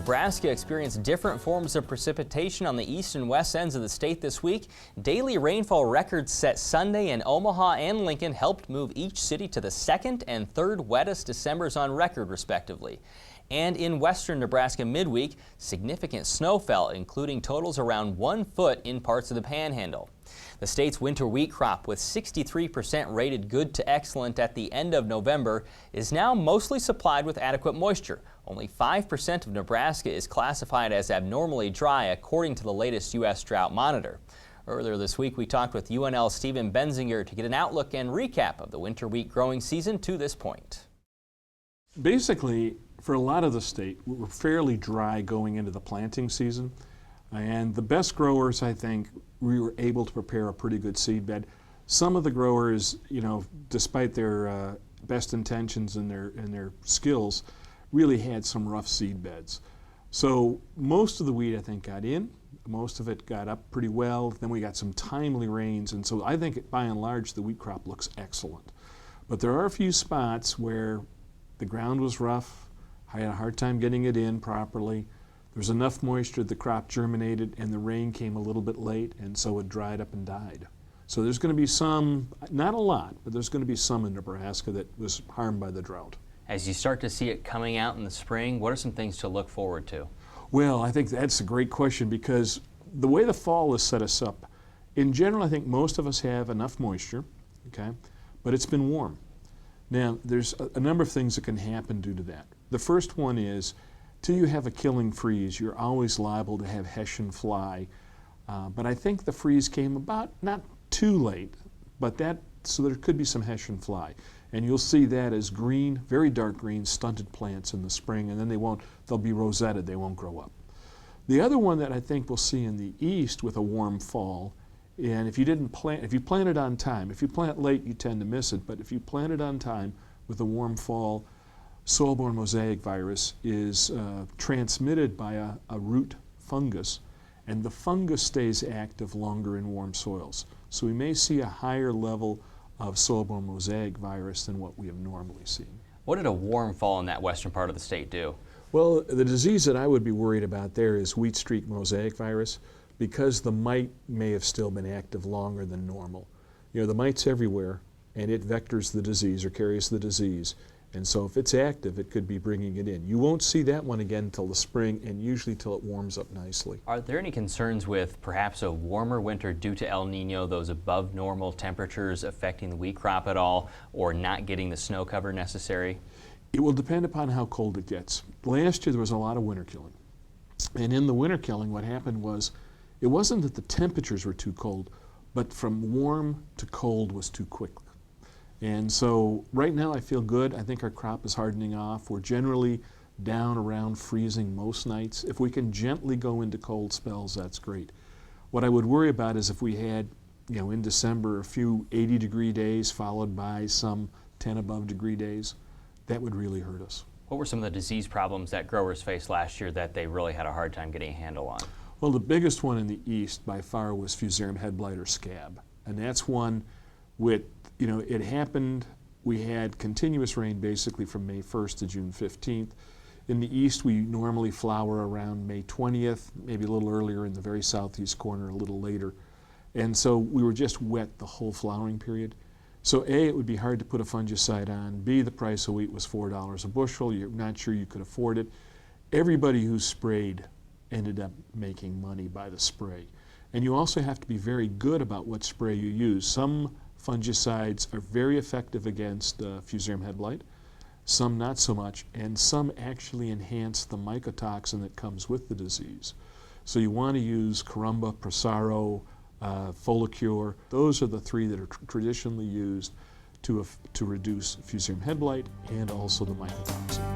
Nebraska experienced different forms of precipitation on the east and west ends of the state this week. Daily rainfall records set Sunday in Omaha and Lincoln helped move each city to the second and third wettest Decembers on record, respectively. And in western Nebraska midweek, significant snow fell, including totals around 1 foot in parts of the Panhandle. The state's winter wheat crop, with 63% rated good to excellent at the end of November, is now mostly supplied with adequate moisture. Only 5% of Nebraska is classified as abnormally dry, according to the latest U.S. Drought Monitor. Earlier this week, we talked with UNL's Baenziger to get an outlook and recap of the winter wheat growing season to this point. Basically, for a lot of the state, we're fairly dry going into the planting season. And the best growers, I think, we were able to prepare a pretty good seed bed. Some of the growers, despite their best intentions and their skills, really had some rough seed beds. So most of the wheat, I think, got in. Most of it got up pretty well. Then we got some timely rains, and so I think, by and large, the wheat crop looks excellent. But there are a few spots where the ground was rough. I had a hard time getting it in properly. There was enough moisture, the crop germinated, and the rain came a little bit late, and so it dried up and died. So there's going to be some, not a lot, but there's going to be some in Nebraska that was harmed by the drought. As you start to see it coming out in the spring, what are some things to look forward to? Well, I think that's a great question, because the way the fall has set us up, in general, I think most of us have enough moisture, okay, but it's been warm. Now, there's a number of things that can happen due to that. The first one is, till you have a killing freeze, you're always liable to have Hessian fly. But I think the freeze came about not too late, but so there could be some Hessian fly. And you'll see that as green, very dark green, stunted plants in the spring, and then they'll be rosetted, they won't grow up. The other one that I think we'll see in the east with a warm fall, and if you plant it on time, if you plant late, you tend to miss it, but if you plant it on time with a warm fall, soil-borne mosaic virus is transmitted by a root fungus, and the fungus stays active longer in warm soils. So we may see a higher level of soil-borne mosaic virus than what we have normally seen. What did a warm fall in that western part of the state do? Well, the disease that I would be worried about there is wheat streak mosaic virus, because the mite may have still been active longer than normal. The mite's everywhere, and it vectors the disease or carries the disease. And so if it's active, it could be bringing it in. You won't see that one again until the spring, and usually till it warms up nicely. Are there any concerns with perhaps a warmer winter due to El Nino, those above normal temperatures affecting the wheat crop at all, or not getting the snow cover necessary? It will depend upon how cold it gets. Last year there was a lot of winter killing. And in the winter killing, what happened was, it wasn't that the temperatures were too cold, but from warm to cold was too quick. And so right now I feel good. I think our crop is hardening off. We're generally down around freezing most nights. If we can gently go into cold spells, that's great. What I would worry about is if we had, in December, a few 80-degree days followed by some 10 above degree days, that would really hurt us. What were some of the disease problems that growers faced last year that they really had a hard time getting a handle on? Well, the biggest one in the east by far was Fusarium head blight or scab. And that's one with, it happened, we had continuous rain basically from May 1st to June 15th. In the east, we normally flower around May 20th, maybe a little earlier in the very southeast corner, a little later. And so we were just wet the whole flowering period. So A, it would be hard to put a fungicide on. B, the price of wheat was $4 a bushel. You're not sure you could afford it. Everybody who sprayed ended up making money by the spray. And you also have to be very good about what spray you use. Some fungicides are very effective against Fusarium head blight, some not so much, and some actually enhance the mycotoxin that comes with the disease. So you want to use Carumba, Prosaro, Folicure. Those are the three that are traditionally used to reduce Fusarium head blight and also the mycotoxin.